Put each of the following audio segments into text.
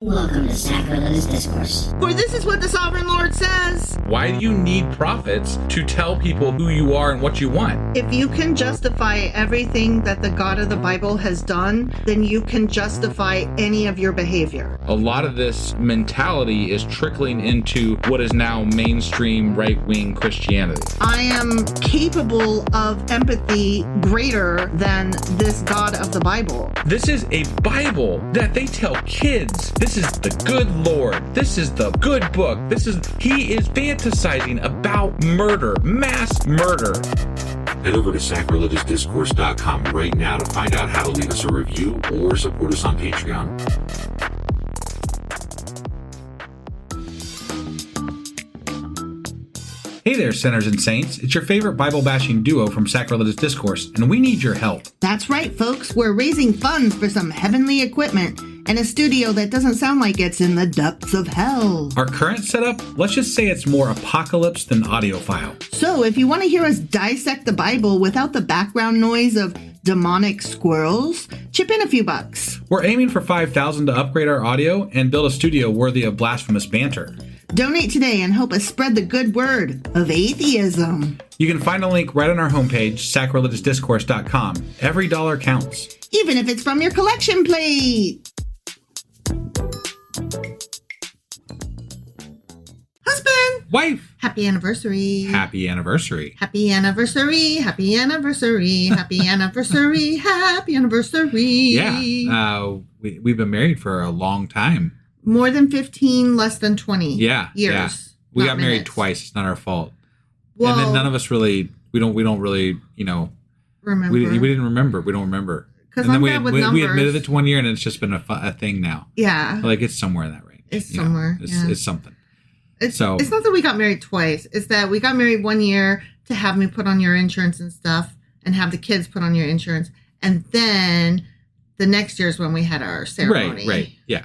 Welcome to Sacrilegious Discourse. For this is what the Sovereign Lord says. Why do you need prophets to tell people who you are and what you want? If you can justify everything that the God of the Bible has done, then you can justify any of your behavior. A lot of this mentality is trickling into what is now mainstream right-wing Christianity. I am capable of empathy greater than this God of the Bible. This is a Bible that they tell kids. This is the good Lord. This is the good book. He is fantasizing about murder, mass murder. Head over to sacrilegiousdiscourse.com right now to find out how to leave us a review or support us on Patreon. Hey there, sinners and saints. It's your favorite Bible-bashing duo from Sacrilegious Discourse, and we need your help. That's right, folks. We're raising funds for some heavenly equipment and a studio that doesn't sound like it's in the depths of hell. Our current setup, let's just say it's more apocalypse than audiophile. So if you want to hear us dissect the Bible without the background noise of demonic squirrels, chip in a few bucks. We're aiming for $5,000 to upgrade our audio and build a studio worthy of blasphemous banter. Donate today and help us spread the good word of atheism. You can find a link right on our homepage, sacrilegiousdiscourse.com. Every dollar counts. Even if it's from your collection plate. Husband! Wife! Happy anniversary. Happy anniversary. Happy anniversary. Happy anniversary. Happy anniversary. Happy anniversary. Yeah. We've been married for a long time. More than 15, less than 20 years. Yeah. We got married twice. It's not our fault. Well, and then none of us really, we don't really, remember. We didn't remember. We don't remember. Because and I'm then bad with numbers. we admitted it to 1 year, and it's just been a thing now. Yeah. Like it's somewhere in that range. It's somewhere. It's something. It's not that we got married twice. It's that we got married 1 year to have me put on your insurance and stuff, and have the kids put on your insurance, and then the next year is when we had our ceremony. Right. Yeah.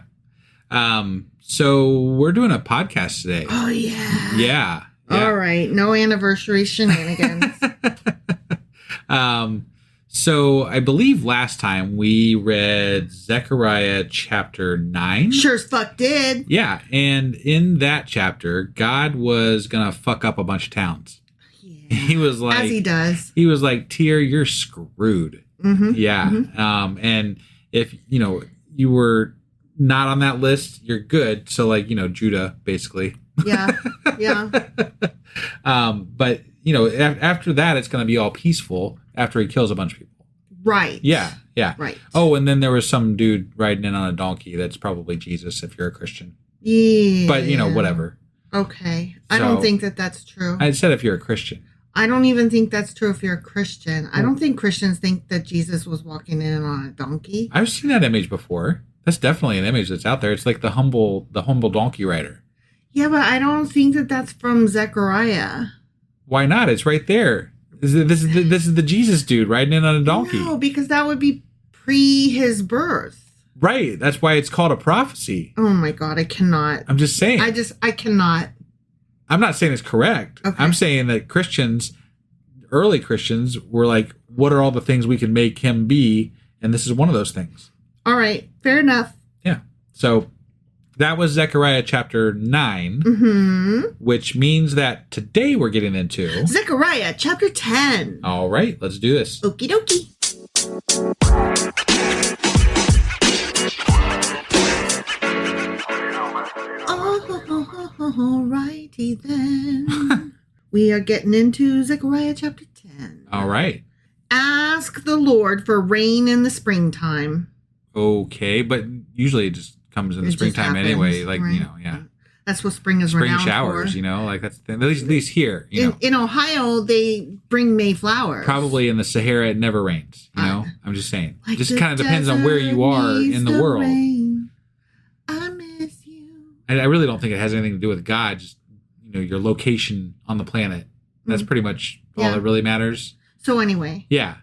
So we're doing a podcast today. Oh yeah. Yeah. All right. No anniversary shenanigans. So I believe last time we read Zechariah Chapter 9. Sure as fuck did. Yeah. And in that chapter, God was going to fuck up a bunch of towns. Yeah. He was like, as he does. He was like, Tyr, you're screwed. Mm-hmm. Yeah. Mm-hmm. And if, you were not on that list, you're good. So Judah, basically. Yeah. Yeah. But after that, it's going to be all peaceful after he kills a bunch of people. Right. Yeah. Right. Oh, and then there was some dude riding in on a donkey. That's probably Jesus if you're a Christian. Yeah. But whatever. Okay. I don't think that that's true. I said if you're a Christian. I don't even think that's true if you're a Christian. I don't think Christians think that Jesus was walking in on a donkey. I've seen that image before. That's definitely an image that's out there. It's like the humble donkey rider. Yeah, but I don't think that that's from Zechariah. Why not? It's right there. This is the Jesus dude riding in on a donkey. No, because that would be pre his birth. Right. That's why it's called a prophecy. Oh my God, I cannot. I'm just saying. I cannot. I'm not saying it's correct. Okay. I'm saying that early Christians were like, what are all the things we can make him be? And this is one of those things. All right. Fair enough. Yeah. So that was Zechariah chapter 9, which means that today we're getting into Zechariah chapter 10. All right. Let's do this. Okie dokie. All righty then. We are getting into Zechariah chapter 10. All right. Ask the Lord for rain in the springtime. Okay, but usually it just comes in the springtime happens, anyway. right? That's what spring is renowned showers, for. Like that's at least here. In Ohio, they bring May flowers. Probably in the Sahara, it never rains. I'm just saying. Like just kind of depends on where you are in the world. Rain. I miss you. I really don't think it has anything to do with God. Just your location on the planet. That's pretty much all that really matters. So anyway. Yeah.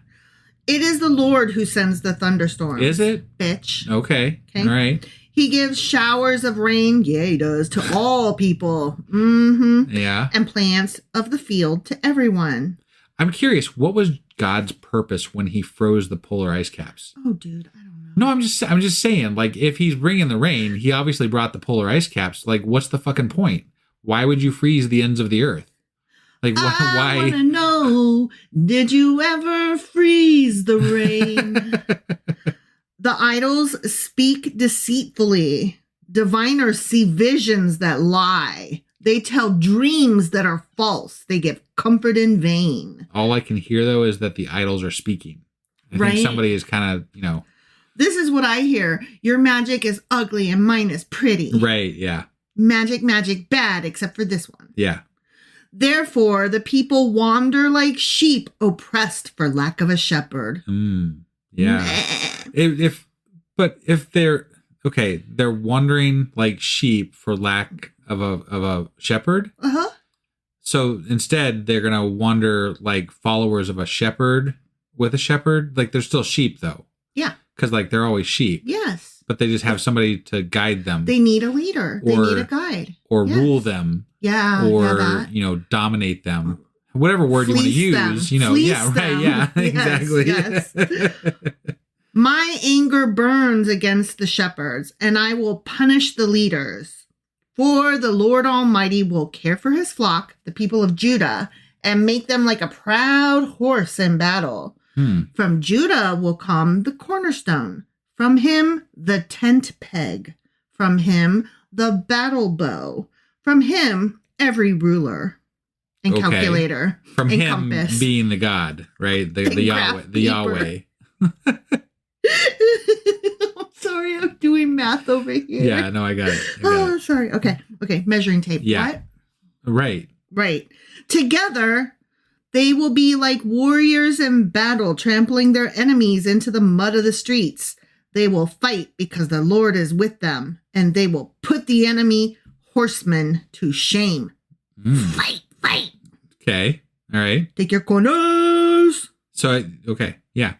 It is the Lord who sends the thunderstorms. Is it? Bitch. Okay. All right. He gives showers of rain, yeah, he does, to all people. Mm-hmm. Yeah. And plants of the field to everyone. I'm curious, what was God's purpose when he froze the polar ice caps? Oh, dude, I don't know. No, I'm just saying, like, if he's bringing the rain, he obviously brought the polar ice caps. Like, what's the fucking point? Why would you freeze the ends of the earth? Like, why? I want to know, did you ever freeze the rain? The idols speak deceitfully. Diviners see visions that lie. They tell dreams that are false. They give comfort in vain. All I can hear, though, is that the idols are speaking. I Right. think somebody is kind of, you know. This is what I hear. Your magic is ugly and mine is pretty. Right, yeah. Magic, bad, except for this one. Yeah. Therefore, the people wander like sheep, oppressed for lack of a shepherd. Yeah. If they're okay, they're wandering like sheep for lack of a shepherd. Uh-huh. So instead, they're gonna wander like followers of a shepherd with a shepherd. Like they're still sheep, though. Yeah. Because like they're always sheep. Yes. But they just have somebody to guide them. They need a leader. They need a guide. Or Yes. rule them. Yeah. Or, that. you know, dominate them. Whatever word you want to Fleece them. use. You know, Fleece yeah, right. them. Yeah, Yes, exactly. My anger burns against the shepherds, and I will punish the leaders. For the Lord Almighty will care for his flock, the people of Judah, and make them like a proud horse in battle. From Judah will come the cornerstone. From him, the tent peg. From him, the battle bow. From him, every ruler and calculator. From and him compass. being the God, right? The Yahweh. The Yahweh. I'm sorry, I'm doing math over here. Yeah, no, I got it. Sorry. Okay. Measuring tape. Yeah. What? Right. Together, they will be like warriors in battle, trampling their enemies into the mud of the streets. They will fight because the Lord is with them, and they will put the enemy horsemen to shame. Fight. Okay. All right. Take your corners. Okay. Yeah.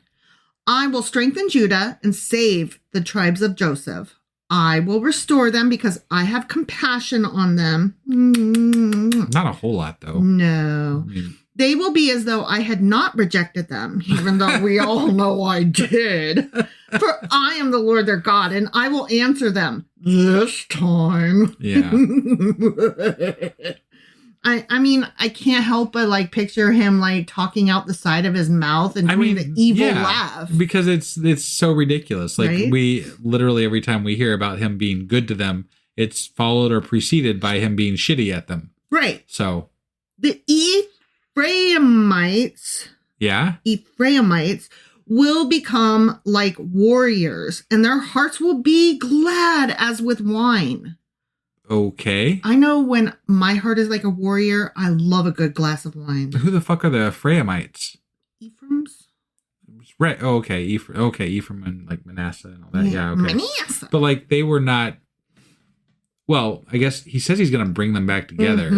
I will strengthen Judah and save the tribes of Joseph. I will restore them because I have compassion on them. Not a whole lot, though. No. I mean, They will be as though I had not rejected them, even though we all know I did. For I am the Lord their God, and I will answer them this time. yeah. I mean, I can't help but like picture him like talking out the side of his mouth and doing the evil laugh. Because it's so ridiculous. Like Right? we literally every time we hear about him being good to them, it's followed or preceded by him being shitty at them. Right. So The Ephraimites will become like warriors, and their hearts will be glad as with wine. okay. I know when my heart is like a warrior, I love a good glass of wine. Who the fuck are the Ephraimites? Ephraim's? Right. Oh, okay. Ephraim and like Manasseh and all that. Yeah. Okay. Manasseh. But like they were not. Well, I guess he says he's going to bring them back together.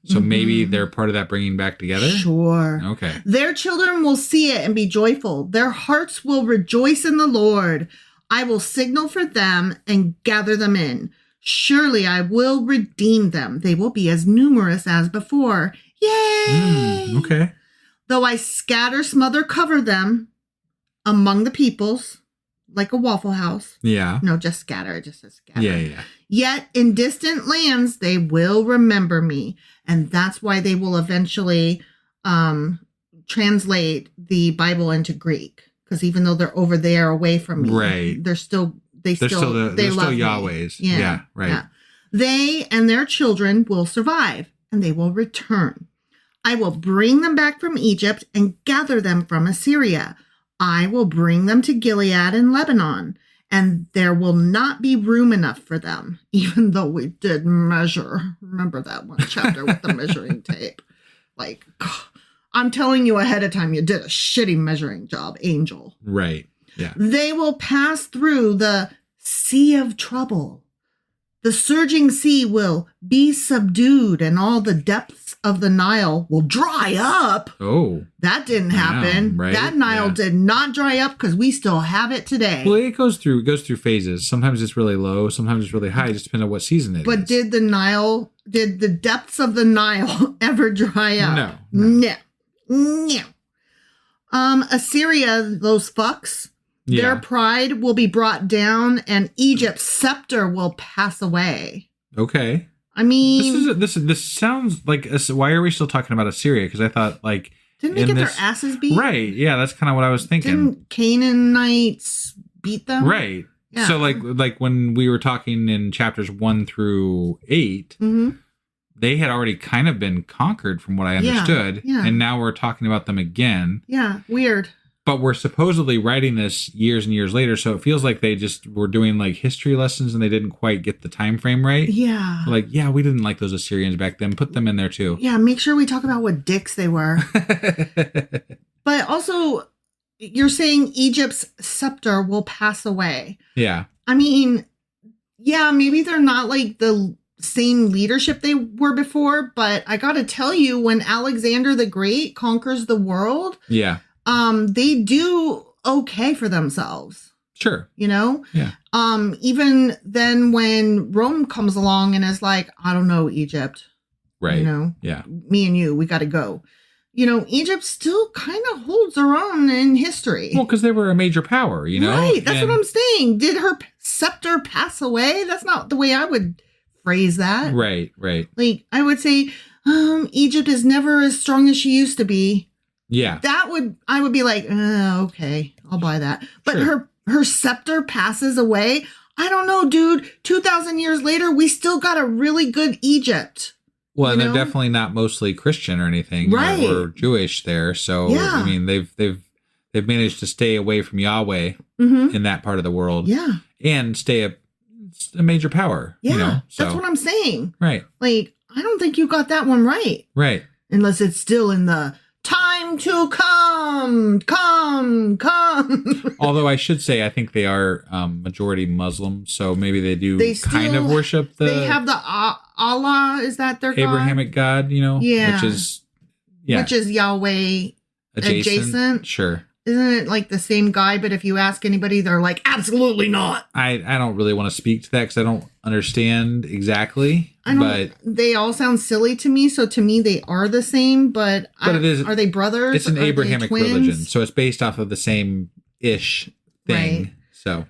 So maybe they're part of that bringing back together. Sure. Okay. Their children will see it and be joyful. Their hearts will rejoice in the Lord. I will signal for them and gather them in. Surely I will redeem them. They will be as numerous as before. Yay! Okay. Though I scatter, smother, cover them among the peoples like a Waffle House. Yeah. No, just scatter. It just says scatter. Yeah. Yet in distant lands, they will remember me. And that's why they will eventually translate the Bible into Greek. Because even though they're over there away from me, Right. they're still They're love still me. Yahweh's. Yeah. Yeah. Right. Yeah. They and their children will survive, and they will return. I will bring them back from Egypt and gather them from Assyria. I will bring them to Gilead and Lebanon, and there will not be room enough for them, even though we did measure. Remember that one chapter with the measuring tape? Like, I'm telling you ahead of time, you did a shitty measuring job, Angel. Right. Yeah. They will pass through the sea of trouble. The surging sea will be subdued, and all the depths of the Nile will dry up. Oh. That didn't happen. Right? That Nile did not dry up because we still have it today. Well, it goes through phases. Sometimes it's really low. Sometimes it's really high. Just depending on what season it is. But did the depths of the Nile ever dry up? No. Assyria, those fucks, Their pride will be brought down, and Egypt's scepter will pass away. Okay. I mean, this sounds like. Why are we still talking about Assyria? Because I thought like didn't they get their asses beat? Right. Yeah, that's kind of what I was thinking. Didn't Canaanites beat them? Right. Yeah. So like when we were talking in chapters 1 through 8, they had already kind of been conquered from what I understood. Yeah. And now we're talking about them again. Yeah. Weird. But we're supposedly writing this years and years later, so it feels like they just were doing like history lessons and they didn't quite get the time frame right. Yeah. Like, yeah, we didn't like those Assyrians back then. Put them in there too. Yeah, make sure we talk about what dicks they were. But also, you're saying Egypt's scepter will pass away. Yeah. I mean, yeah, maybe they're not like the same leadership they were before, but I gotta tell you, when Alexander the Great conquers the world, they do okay for themselves. Sure. You know? Yeah. Even then when Rome comes along and is like, I don't know, Egypt. Right. You know? Yeah. Me and you, we gotta go. You know, Egypt still kind of holds her own in history. Well, because they were a major power, you know? Right. That's what I'm saying. Did her scepter pass away? That's not the way I would phrase that. Right, right. Like, I would say, Egypt is never as strong as she used to be. Yeah. I would be like, okay, I'll buy that. But her scepter passes away. I don't know, dude. 2,000 years later, we still got a really good Egypt. Well, and they're definitely not mostly Christian or anything, right? Or Jewish there. So I mean, they've managed to stay away from Yahweh in that part of the world, and stay a major power. Yeah, you know? So, that's what I'm saying. Right. Like, I don't think you got that one right. Right. Unless it's still in the time to come. Although I should say, I think they are majority Muslim, so maybe they do kind of worship the. They have the Allah. Is that their Abrahamic God? You know, which is Yahweh adjacent. Sure. Isn't it like the same guy? But if you ask anybody, they're like, absolutely not. I don't really want to speak to that because I don't understand exactly. They all sound silly to me. So to me, they are the same. But it is, are they brothers? It's an Abrahamic religion. So it's based off of the same-ish thing. Right. So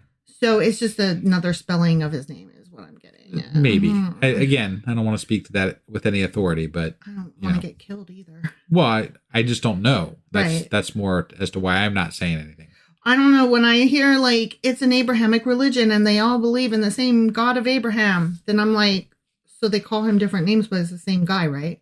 it's just another spelling of his name is what I'm getting at. Maybe. Again, I don't want to speak to that with any authority, but I don't want to get killed either. Well, I just don't know. That's more as to why I'm not saying anything. I don't know. When I hear like it's an Abrahamic religion and they all believe in the same God of Abraham, then I'm like, so they call him different names, but it's the same guy, right?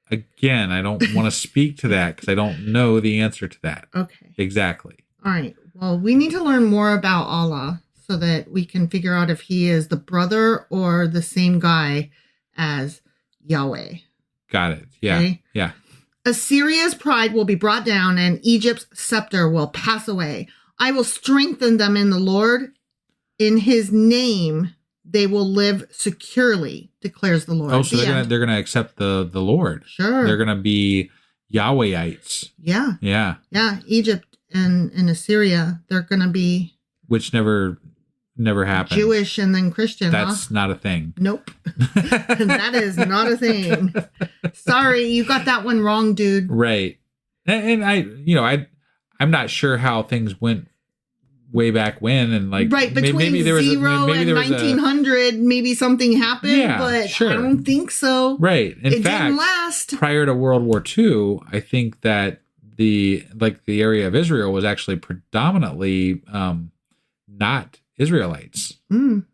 Again, I don't want to speak to that because I don't know the answer to that. Okay. Exactly. All right. Well, we need to learn more about Allah so that we can figure out if he is the brother or the same guy as Yahweh. Got it. Yeah. Okay? Yeah. Assyria's pride will be brought down and Egypt's scepter will pass away. I will strengthen them in the Lord. In his name, they will live securely, declares the Lord. Oh, so they're gonna accept the Lord. Sure. They're gonna be Yahwehites. Yeah. Yeah. Yeah. Egypt and Assyria, they're gonna be which never happened. Jewish and then Christian. That's not a thing. Nope. That is not a thing. Sorry, you got that one wrong, dude. Right. And I'm not sure how things went way back when, and like between maybe there was 0 and 1900, maybe something happened, but sure. I don't think so. Right. In fact, didn't last. Prior to World War II, I think that the area of Israel was actually predominantly not Israelites.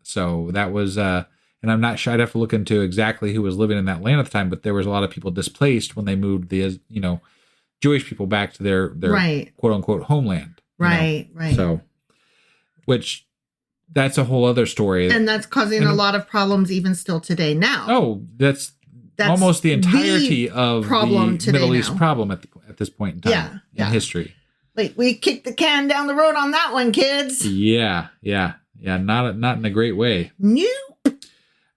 So that was and I'm not sure, I'd have to look into exactly who was living in that land at the time, but there was a lot of people displaced when they moved the Jewish people back to their quote unquote homeland. Right. So which that's a whole other story. And that's causing a lot of problems even still today now. Oh, that's almost the entirety of the Middle East problem at this point in time in history. Like, we kicked the can down the road on that one, kids. Yeah. Not in a great way. Nope.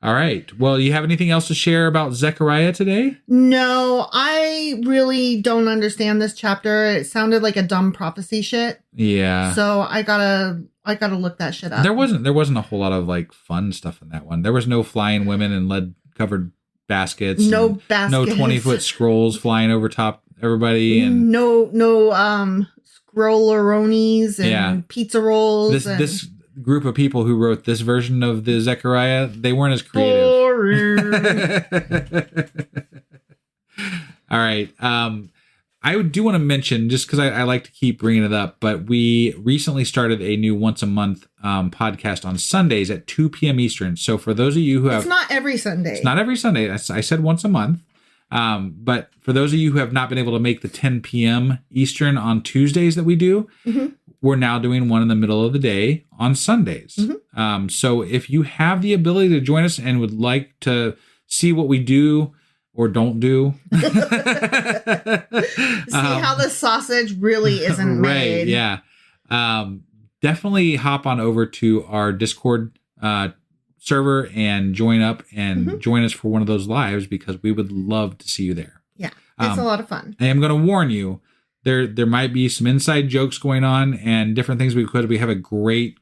All right. Well, you have anything else to share about Zechariah today? No, I really don't understand this chapter. It sounded like a dumb prophecy shit. Yeah. So I gotta look that shit up. There wasn't a whole lot of like fun stuff in that one. There was no flying women in lead covered baskets. No baskets. No 20-foot scrolls flying over top everybody, and no grolleronis and pizza rolls. This group of people who wrote this version of the Zechariah, they weren't as creative. All right. I do want to mention, just because I like to keep bringing it up, but we recently started a new once a month podcast on Sundays at 2 p.m. Eastern. So for those of you who have... It's not every Sunday. It's not every Sunday. I said once a month. But for those of you who have not been able to make the 10 p.m. Eastern on Tuesdays that we do, we're now doing one in the middle of the day on Sundays. So if you have the ability to join us and would like to see what we do or don't do, see how the sausage really isn't made. Right, yeah. Definitely hop on over to our Discord server and join up and join us for one of those lives, because we would love to see you there. Yeah, it's a lot of fun. I am going to warn you, there might be some inside jokes going on and different things because we have a great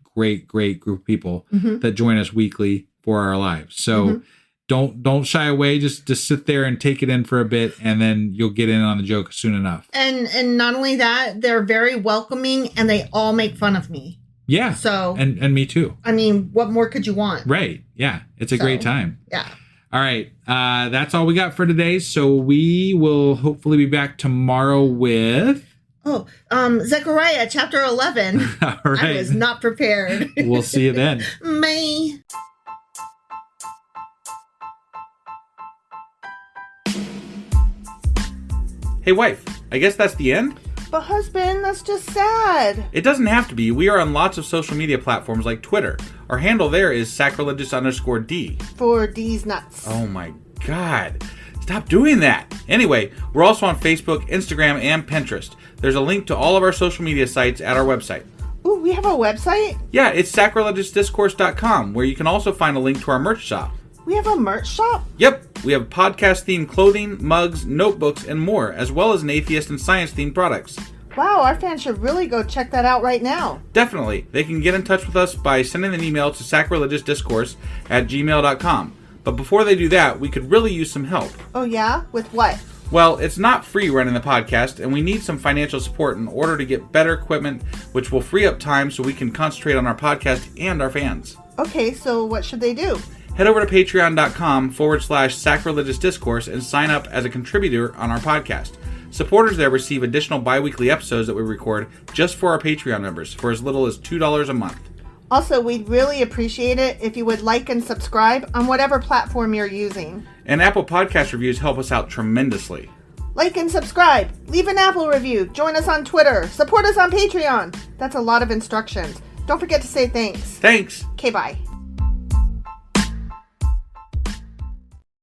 group of people that join us weekly for our lives. So don't shy away. Just sit there and take it in for a bit, and then you'll get in on the joke soon enough. And not only that, they're very welcoming, and they all make fun of me. Yeah. So and me too. I mean, what more could you want? Right. Yeah. It's a great time. Yeah. All right. That's all we got for today. So we will hopefully be back tomorrow with... Zechariah Chapter 11. All right. I was not prepared. We'll see you then. May. Hey, wife, I guess that's the end? But husband, that's just sad. It doesn't have to be. We are on lots of social media platforms like Twitter. Our handle there is sacrilegious_D. For D's nuts. Oh my God. Stop doing that. Anyway, we're also on Facebook, Instagram, and Pinterest. There's a link to all of our social media sites at our website. Ooh, we have a website? Yeah, it's sacrilegiousdiscourse.com, where you can also find a link to our merch shop. We have a merch shop? Yep, we have podcast-themed clothing, mugs, notebooks, and more, as well as an atheist and science-themed products. Wow, our fans should really go check that out right now. Definitely. They can get in touch with us by sending an email to sacrilegiousdiscourse@gmail.com. But before they do that, we could really use some help. Oh yeah? With what? Well, it's not free running the podcast, and we need some financial support in order to get better equipment, which will free up time so we can concentrate on our podcast and our fans. Okay, so what should they do? Head over to patreon.com/sacrilegious discourse and sign up as a contributor on our podcast. Supporters there receive additional bi-weekly episodes that we record just for our Patreon members for as little as $2 a month. Also, we'd really appreciate it if you would like and subscribe on whatever platform you're using. And Apple Podcast reviews help us out tremendously. Like and subscribe. Leave an Apple review. Join us on Twitter. Support us on Patreon. That's a lot of instructions. Don't forget to say thanks. Thanks. Okay, bye.